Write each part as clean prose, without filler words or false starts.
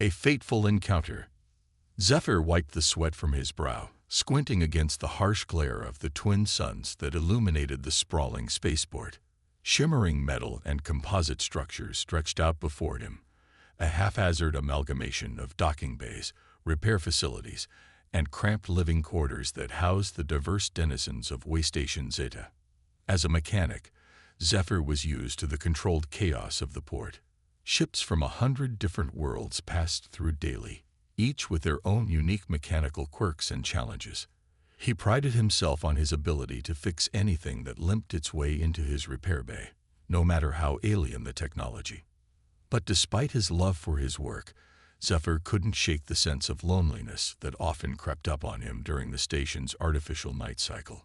A fateful encounter. Zephyr wiped the sweat from his brow, squinting against the harsh glare of the twin suns that illuminated the sprawling spaceport. Shimmering metal and composite structures stretched out before him, a haphazard amalgamation of docking bays, repair facilities, and cramped living quarters that housed the diverse denizens of Waystation Zeta. As a mechanic, Zephyr was used to the controlled chaos of the port. Ships from 100 different worlds passed through daily, each with their own unique mechanical quirks and challenges. He prided himself on his ability to fix anything that limped its way into his repair bay, no matter how alien the technology. But despite his love for his work, Zephyr couldn't shake the sense of loneliness that often crept up on him during the station's artificial night cycle.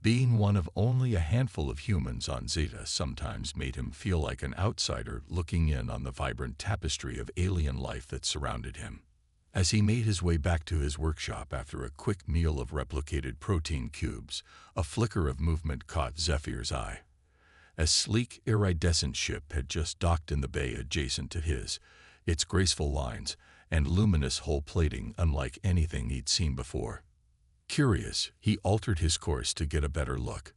Being one of only a handful of humans on Zeta sometimes made him feel like an outsider looking in on the vibrant tapestry of alien life that surrounded him. As he made his way back to his workshop after a quick meal of replicated protein cubes, a flicker of movement caught Zephyr's eye. A sleek, iridescent ship had just docked in the bay adjacent to his, its graceful lines and luminous hull plating unlike anything he'd seen before. Curious, he altered his course to get a better look.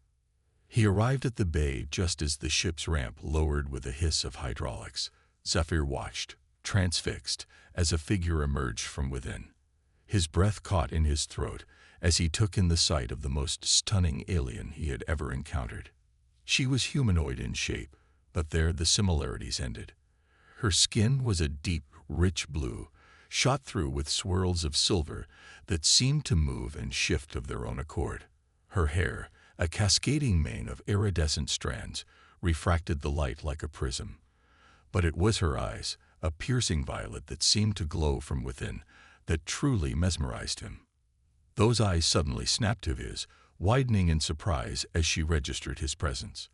He arrived at the bay just as the ship's ramp lowered with a hiss of hydraulics. Zephyr watched, transfixed, as a figure emerged from within. His breath caught in his throat as he took in the sight of the most stunning alien he had ever encountered. She was humanoid in shape, but there the similarities ended. Her skin was a deep, rich blue, shot through with swirls of silver that seemed to move and shift of their own accord. Her hair, a cascading mane of iridescent strands, refracted the light like a prism. But it was her eyes, a piercing violet that seemed to glow from within, that truly mesmerized him. Those eyes suddenly snapped to his, widening in surprise as she registered his presence.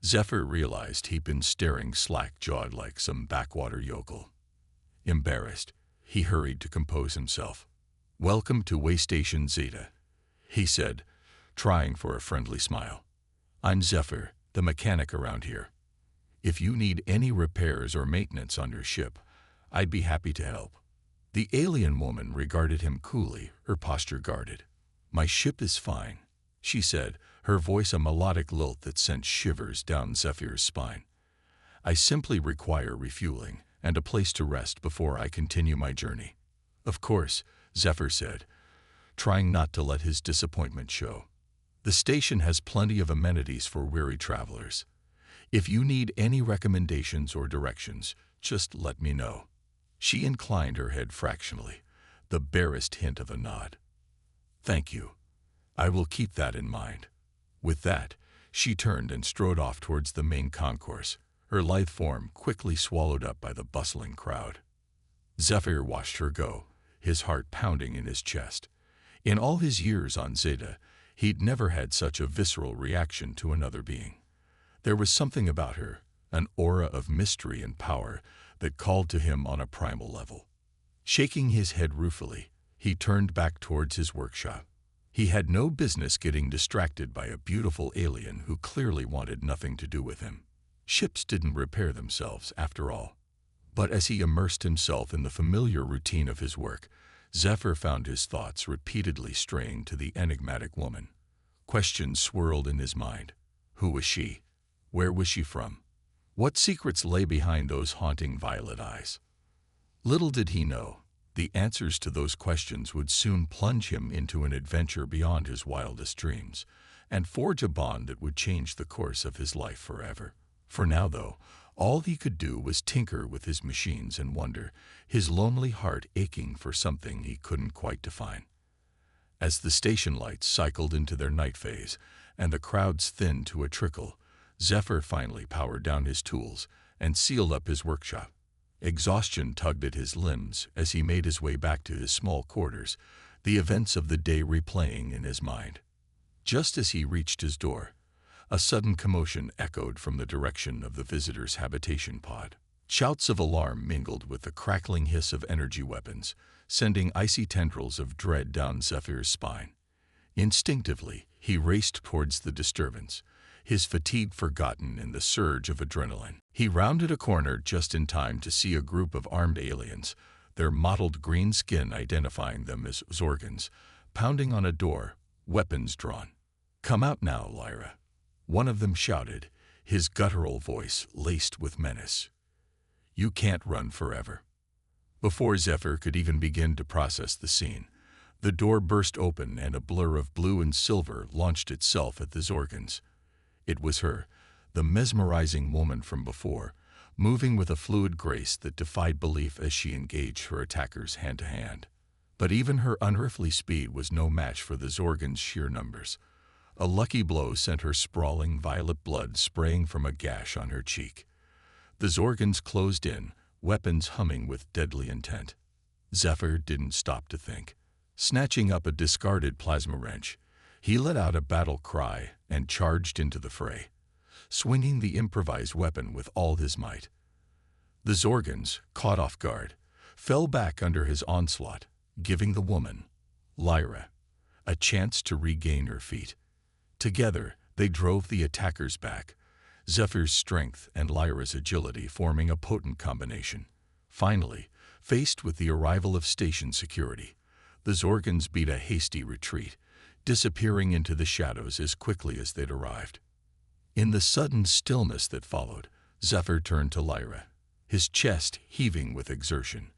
Zephyr realized he'd been staring slack-jawed like some backwater yokel. Embarrassed, he hurried to compose himself. "Welcome to Waystation Zeta," he said, trying for a friendly smile. "I'm Zephyr, the mechanic around here. If you need any repairs or maintenance on your ship, I'd be happy to help." The alien woman regarded him coolly, her posture guarded. "My ship is fine," she said, her voice a melodic lilt that sent shivers down Zephyr's spine. "I simply require refueling and a place to rest before I continue my journey." "Of course," Zephyr said, trying not to let his disappointment show. "The station has plenty of amenities for weary travelers. If you need any recommendations or directions, just let me know." She inclined her head fractionally, the barest hint of a nod. "Thank you. I will keep that in mind." With that, she turned and strode off towards the main concourse, her lithe form quickly swallowed up by the bustling crowd. Zephyr watched her go, his heart pounding in his chest. In all his years on Zeta, he'd never had such a visceral reaction to another being. There was something about her, an aura of mystery and power, that called to him on a primal level. Shaking his head ruefully, he turned back towards his workshop. He had no business getting distracted by a beautiful alien who clearly wanted nothing to do with him. Ships didn't repair themselves, after all. But as he immersed himself in the familiar routine of his work, Zephyr found his thoughts repeatedly straying to the enigmatic woman. Questions swirled in his mind. Who was she? Where was she from? What secrets lay behind those haunting violet eyes? Little did he know, the answers to those questions would soon plunge him into an adventure beyond his wildest dreams, and forge a bond that would change the course of his life forever. For now, though, all he could do was tinker with his machines and wonder, his lonely heart aching for something he couldn't quite define. As the station lights cycled into their night phase, and the crowds thinned to a trickle, Zephyr finally powered down his tools and sealed up his workshop. Exhaustion tugged at his limbs as he made his way back to his small quarters, the events of the day replaying in his mind. Just as he reached his door, a sudden commotion echoed from the direction of the visitor's habitation pod. Shouts of alarm mingled with the crackling hiss of energy weapons, sending icy tendrils of dread down Zephyr's spine. Instinctively, he raced towards the disturbance, his fatigue forgotten in the surge of adrenaline. He rounded a corner just in time to see a group of armed aliens, their mottled green skin identifying them as Zorgans, pounding on a door, weapons drawn. "Come out now, Lyra," one of them shouted, his guttural voice laced with menace. "You can't run forever." Before Zephyr could even begin to process the scene, the door burst open and a blur of blue and silver launched itself at the Zorgans. It was her, the mesmerizing woman from before, moving with a fluid grace that defied belief as she engaged her attackers hand-to-hand. But even her unearthly speed was no match for the Zorgans' sheer numbers. A lucky blow sent her sprawling, violet blood spraying from a gash on her cheek. The Zorgans closed in, weapons humming with deadly intent. Zephyr didn't stop to think. Snatching up a discarded plasma wrench, he let out a battle cry and charged into the fray, swinging the improvised weapon with all his might. The Zorgans, caught off guard, fell back under his onslaught, giving the woman, Lyra, a chance to regain her feet. Together, they drove the attackers back, Zephyr's strength and Lyra's agility forming a potent combination. Finally, faced with the arrival of station security, the Zorgans beat a hasty retreat, disappearing into the shadows as quickly as they'd arrived. In the sudden stillness that followed, Zephyr turned to Lyra, his chest heaving with exertion.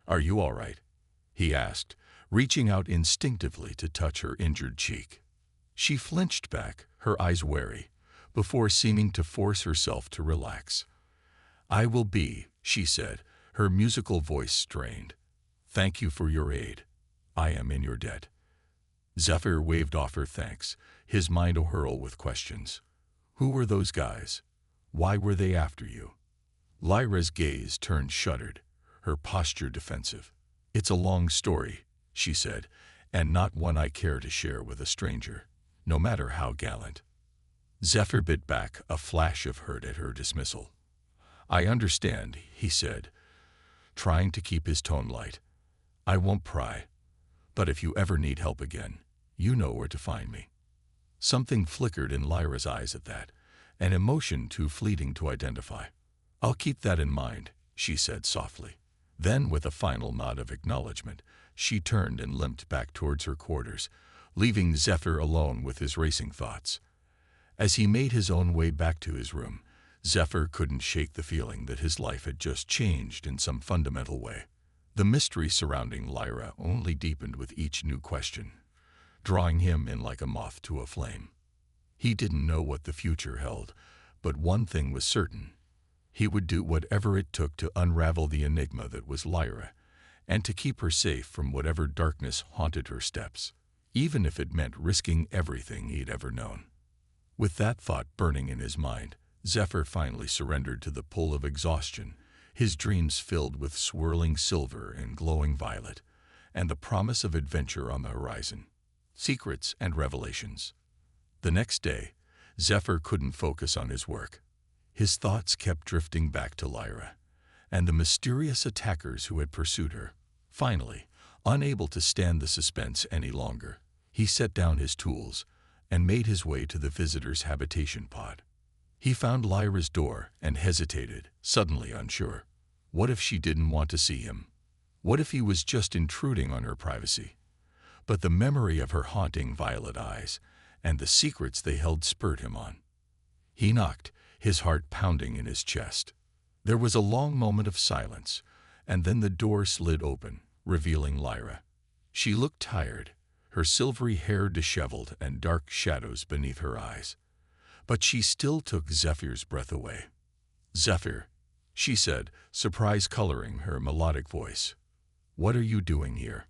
"Are you all right?" he asked, reaching out instinctively to touch her injured cheek. She flinched back, her eyes wary, before seeming to force herself to relax. "I will be," she said, her musical voice strained. "Thank you for your aid. I am in your debt." Zephyr waved off her thanks, his mind awhirl with questions. Who were those guys? Why were they after you? Lyra's gaze turned shuttered, her posture defensive. "It's a long story," she said, "and not one I care to share with a stranger, no matter how gallant." Zephyr bit back, a flash of hurt at her dismissal. "I understand," he said, trying to keep his tone light. "I won't pry, but if you ever need help again, you know where to find me." Something flickered in Lyra's eyes at that, an emotion too fleeting to identify. "I'll keep that in mind," she said softly. Then, with a final nod of acknowledgement, she turned and limped back towards her quarters, leaving Zephyr alone with his racing thoughts. As he made his own way back to his room, Zephyr couldn't shake the feeling that his life had just changed in some fundamental way. The mystery surrounding Lyra only deepened with each new question, drawing him in like a moth to a flame. He didn't know what the future held, but one thing was certain. He would do whatever it took to unravel the enigma that was Lyra, and to keep her safe from whatever darkness haunted her steps, even if it meant risking everything he'd ever known. With that thought burning in his mind, Zephyr finally surrendered to the pull of exhaustion, his dreams filled with swirling silver and glowing violet, and the promise of adventure on the horizon, secrets and revelations. The next day, Zephyr couldn't focus on his work. His thoughts kept drifting back to Lyra, and the mysterious attackers who had pursued her. Finally, unable to stand the suspense any longer, he set down his tools and made his way to the visitor's habitation pod. He found Lyra's door and hesitated, suddenly unsure. What if she didn't want to see him? What if he was just intruding on her privacy? But the memory of her haunting violet eyes and the secrets they held spurred him on. He knocked, his heart pounding in his chest. There was a long moment of silence, and then the door slid open, revealing Lyra. She looked tired, her silvery hair disheveled and dark shadows beneath her eyes. But she still took Zephyr's breath away. "Zephyr," she said, surprise coloring her melodic voice. "What are you doing here?"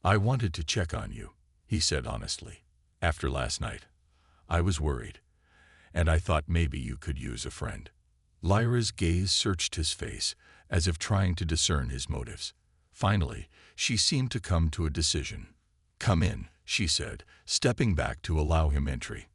"I wanted to check on you," he said honestly. "After last night, I was worried, and I thought maybe you could use a friend." Lyra's gaze searched his face, as if trying to discern his motives. Finally, she seemed to come to a decision. "Come in," she said, stepping back to allow him entry.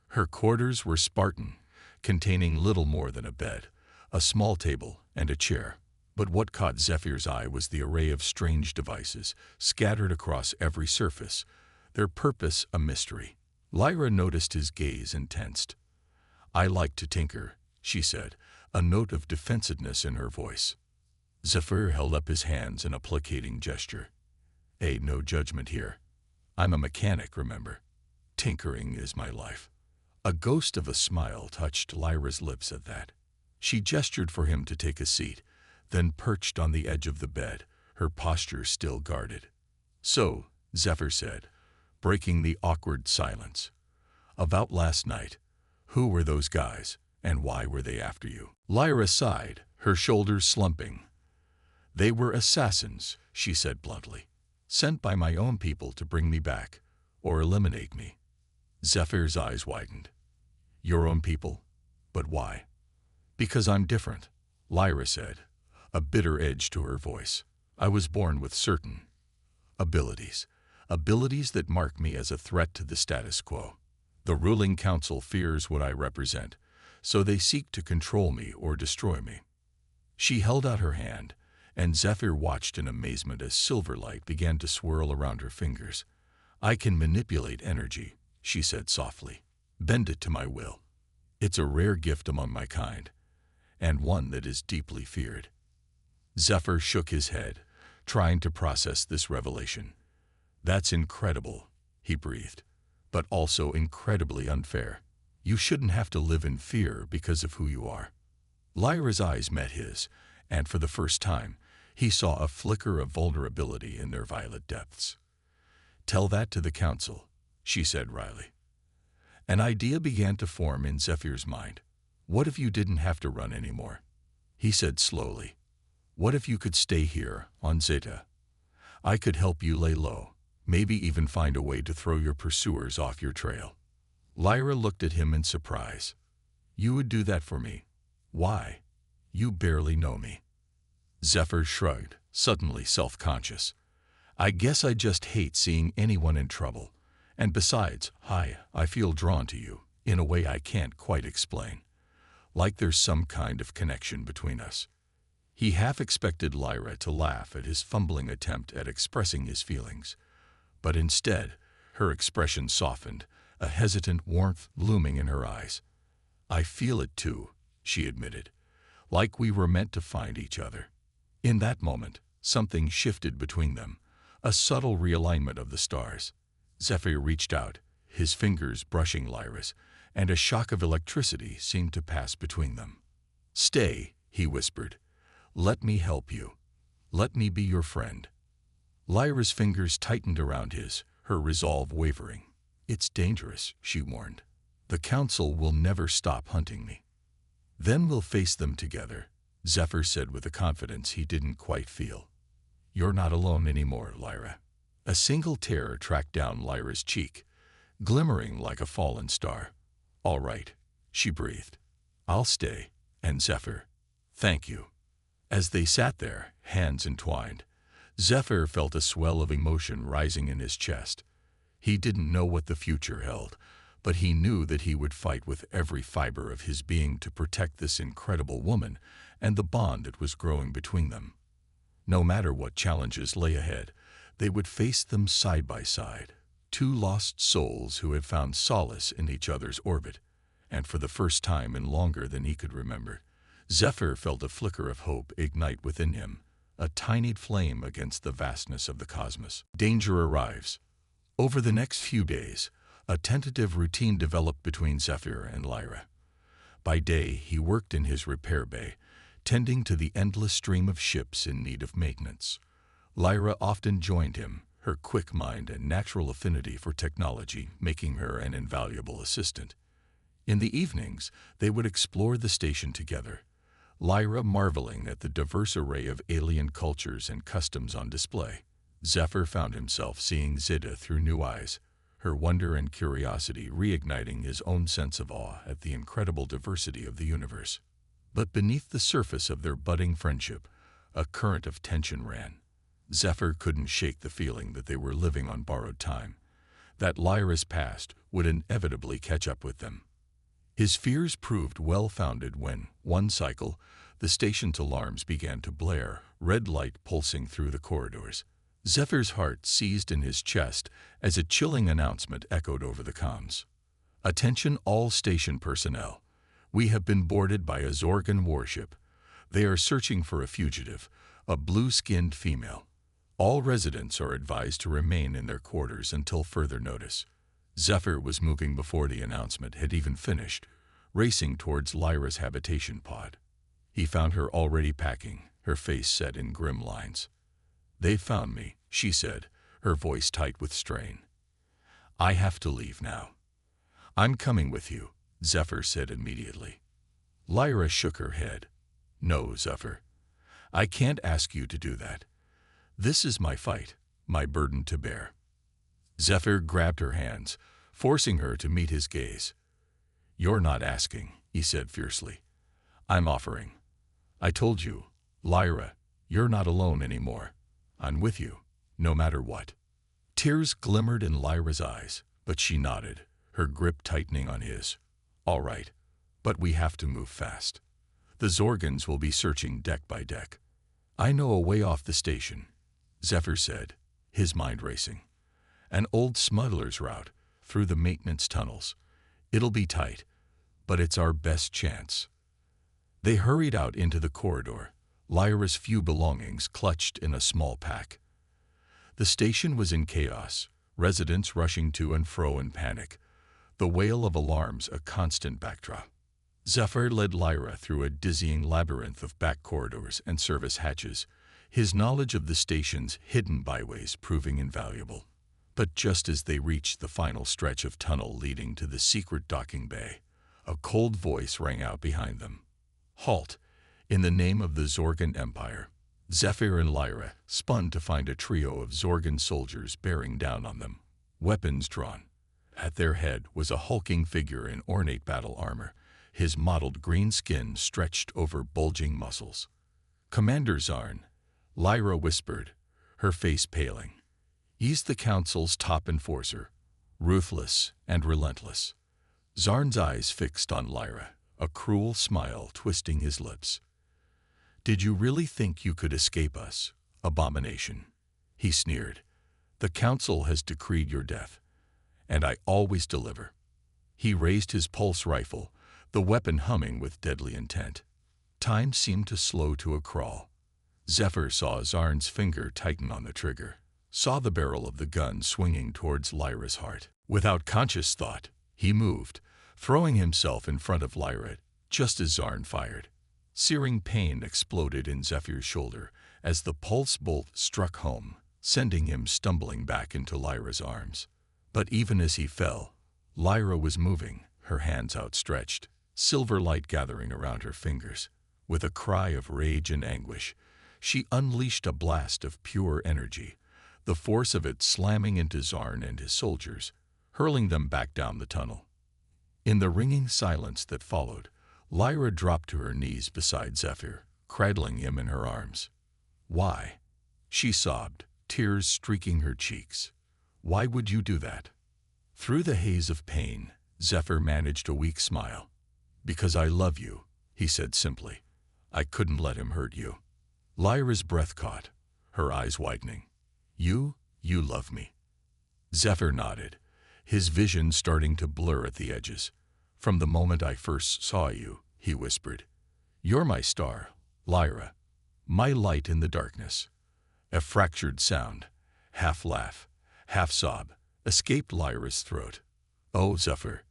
Her quarters were Spartan, containing little more than a bed, a small table, and a chair. But what caught Zephyr's eye was the array of strange devices scattered across every surface, their purpose a mystery. Lyra noticed his gaze and tensed. "I like to tinker," she said, a note of defensiveness in her voice. Zephyr held up his hands in a placating gesture. Hey, no judgment here. I'm a mechanic, remember? Tinkering is my life. A ghost of a smile touched Lyra's lips at that. She gestured for him to take a seat, then perched on the edge of the bed, her posture still guarded. So, Zephyr said, breaking the awkward silence. About last night. Who were those guys, and why were they after you? Lyra sighed, her shoulders slumping. They were assassins, she said bluntly, sent by my own people to bring me back, or eliminate me. Zephyr's eyes widened. Your own people? But why? Because I'm different, Lyra said, a bitter edge to her voice. I was born with certain abilities that mark me as a threat to the status quo. The ruling council fears what I represent, so they seek to control me or destroy me. She held out her hand, and Zephyr watched in amazement as silver light began to swirl around her fingers. I can manipulate energy, she said softly, bend it to my will. It's a rare gift among my kind, and one that is deeply feared. Zephyr shook his head, trying to process this revelation. That's incredible, he breathed, but also incredibly unfair. You shouldn't have to live in fear because of who you are. Lyra's eyes met his, and for the first time, he saw a flicker of vulnerability in their violet depths. Tell that to the council, she said wryly. An idea began to form in Zephyr's mind. What if you didn't have to run anymore? He said slowly. What if you could stay here, on Zeta? I could help you lay low, maybe even find a way to throw your pursuers off your trail. Lyra looked at him in surprise. You would do that for me? Why? You barely know me. Zephyr shrugged, suddenly self-conscious. I guess I just hate seeing anyone in trouble. And besides, I feel drawn to you, in a way I can't quite explain. Like there's some kind of connection between us. He half expected Lyra to laugh at his fumbling attempt at expressing his feelings. But instead, her expression softened, a hesitant warmth looming in her eyes. I feel it too, she admitted, like we were meant to find each other. In that moment, something shifted between them, a subtle realignment of the stars. Zephyr reached out, his fingers brushing Lyra's, and a shock of electricity seemed to pass between them. Stay, he whispered. Let me help you. Let me be your friend. Lyra's fingers tightened around his, her resolve wavering. It's dangerous, she warned. The council will never stop hunting me. Then we'll face them together, Zephyr said with a confidence he didn't quite feel. You're not alone anymore, Lyra. A single tear tracked down Lyra's cheek, glimmering like a fallen star. All right, she breathed. I'll stay, and Zephyr, thank you. As they sat there, hands entwined, Zephyr felt a swell of emotion rising in his chest. He didn't know what the future held, but he knew that he would fight with every fiber of his being to protect this incredible woman and the bond that was growing between them. No matter what challenges lay ahead, they would face them side by side, two lost souls who had found solace in each other's orbit, and for the first time in longer than he could remember, Zephyr felt a flicker of hope ignite within him, a tiny flame against the vastness of the cosmos. Danger arrives. Over the next few days, a tentative routine developed between Zephyr and Lyra. By day, he worked in his repair bay, tending to the endless stream of ships in need of maintenance. Lyra often joined him, her quick mind and natural affinity for technology making her an invaluable assistant. In the evenings, they would explore the station together, Lyra marveling at the diverse array of alien cultures and customs on display. Zephyr found himself seeing Zeta through new eyes, her wonder and curiosity reigniting his own sense of awe at the incredible diversity of the universe. But beneath the surface of their budding friendship, a current of tension ran. Zephyr couldn't shake the feeling that they were living on borrowed time, that Lyra's past would inevitably catch up with them. His fears proved well-founded when, one cycle, the station's alarms began to blare, red light pulsing through the corridors. Zephyr's heart seized in his chest as a chilling announcement echoed over the comms. Attention all station personnel. We have been boarded by a Zorgan warship. They are searching for a fugitive, a blue-skinned female. All residents are advised to remain in their quarters until further notice. Zephyr was moving before the announcement had even finished, racing towards Lyra's habitation pod. He found her already packing, her face set in grim lines. "They found me," she said, her voice tight with strain. "I have to leave now." "I'm coming with you," Zephyr said immediately. Lyra shook her head. "No, Zephyr. I can't ask you to do that. This is my fight, my burden to bear." Zephyr grabbed her hands, forcing her to meet his gaze. "You're not asking," he said fiercely. "I'm offering. I told you, Lyra, you're not alone anymore. I'm with you, no matter what." Tears glimmered in Lyra's eyes, but she nodded, her grip tightening on his. "All right, but we have to move fast. The Zorgans will be searching deck by deck." "I know a way off the station," Zephyr said, his mind racing. "An old smuggler's route through the maintenance tunnels. It'll be tight, but it's our best chance." They hurried out into the corridor, Lyra's few belongings clutched in a small pack. The station was in chaos, residents rushing to and fro in panic, the wail of alarms a constant backdrop. Zephyr led Lyra through a dizzying labyrinth of back corridors and service hatches, his knowledge of the station's hidden byways proving invaluable. But just as they reached the final stretch of tunnel leading to the secret docking bay, a cold voice rang out behind them. "Halt, in the name of the Zorgan Empire." Zephyr and Lyra spun to find a trio of Zorgan soldiers bearing down on them, weapons drawn. At their head was a hulking figure in ornate battle armor, his mottled green skin stretched over bulging muscles. "Commander Zarn," Lyra whispered, her face paling. "He's the Council's top enforcer, ruthless and relentless." Zarn's eyes fixed on Lyra, a cruel smile twisting his lips. "Did you really think you could escape us, abomination?" he sneered. "The Council has decreed your death, and I always deliver." He raised his pulse rifle, the weapon humming with deadly intent. Time seemed to slow to a crawl. Zephyr saw Zarn's finger tighten on the trigger, saw the barrel of the gun swinging towards Lyra's heart. Without conscious thought, he moved, throwing himself in front of Lyra just as Zarn fired. Searing pain exploded in Zephyr's shoulder as the pulse bolt struck home, sending him stumbling back into Lyra's arms. But even as he fell, Lyra was moving, her hands outstretched, silver light gathering around her fingers. With a cry of rage and anguish, she unleashed a blast of pure energy, the force of it slamming into Zarn and his soldiers, hurling them back down the tunnel. In the ringing silence that followed, Lyra dropped to her knees beside Zephyr, cradling him in her arms. "Why?" she sobbed, tears streaking her cheeks. "Why would you do that?" Through the haze of pain, Zephyr managed a weak smile. "Because I love you," he said simply. "I couldn't let him hurt you." Lyra's breath caught, her eyes widening. You love me." Zephyr nodded, his vision starting to blur at the edges. "From the moment I first saw you," he whispered. "You're my star, Lyra, my light in the darkness." A fractured sound, half laugh, half sob, escaped Lyra's throat. "Oh, Zephyr,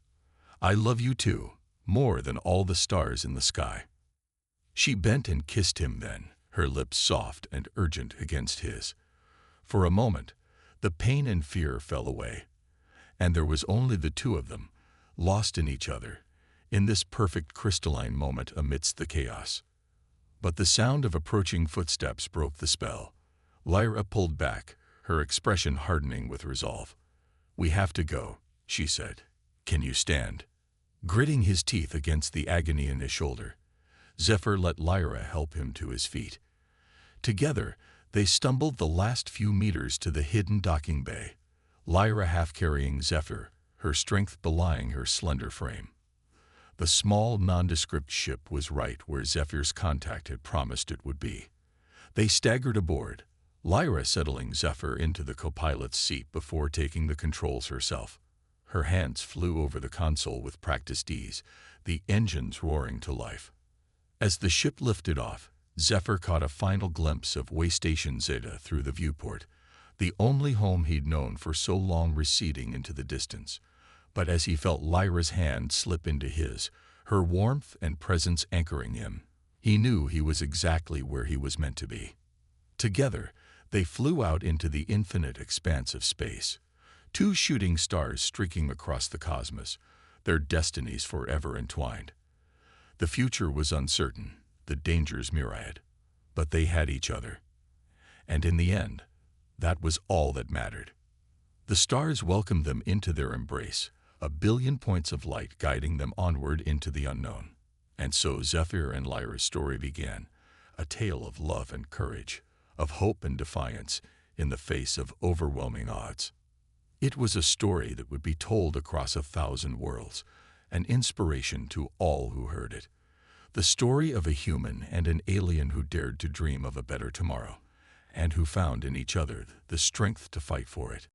I love you too, more than all the stars in the sky." She bent and kissed him then, her lips soft and urgent against his. For a moment, the pain and fear fell away, and there was only the two of them, lost in each other, in this perfect crystalline moment amidst the chaos. But the sound of approaching footsteps broke the spell. Lyra pulled back, her expression hardening with resolve. "We have to go," she said. "Can you stand?" Gritting his teeth against the agony in his shoulder, Zephyr let Lyra help him to his feet. Together, they stumbled the last few meters to the hidden docking bay, Lyra half carrying Zephyr, her strength belying her slender frame. The small, nondescript ship was right where Zephyr's contact had promised it would be. They staggered aboard, Lyra settling Zephyr into the co-pilot's seat before taking the controls herself. Her hands flew over the console with practiced ease, the engines roaring to life. As the ship lifted off, Zephyr caught a final glimpse of Waystation Zeta through the viewport, the only home he'd known for so long receding into the distance. But as he felt Lyra's hand slip into his, her warmth and presence anchoring him, he knew he was exactly where he was meant to be. Together, they flew out into the infinite expanse of space, two shooting stars streaking across the cosmos, their destinies forever entwined. The future was uncertain, the dangers myriad, but they had each other. And in the end, that was all that mattered. The stars welcomed them into their embrace, a billion points of light guiding them onward into the unknown. And so Zephyr and Lyra's story began, a tale of love and courage, of hope and defiance in the face of overwhelming odds. It was a story that would be told across 1,000 worlds, an inspiration to all who heard it. The story of a human and an alien who dared to dream of a better tomorrow, and who found in each other the strength to fight for it.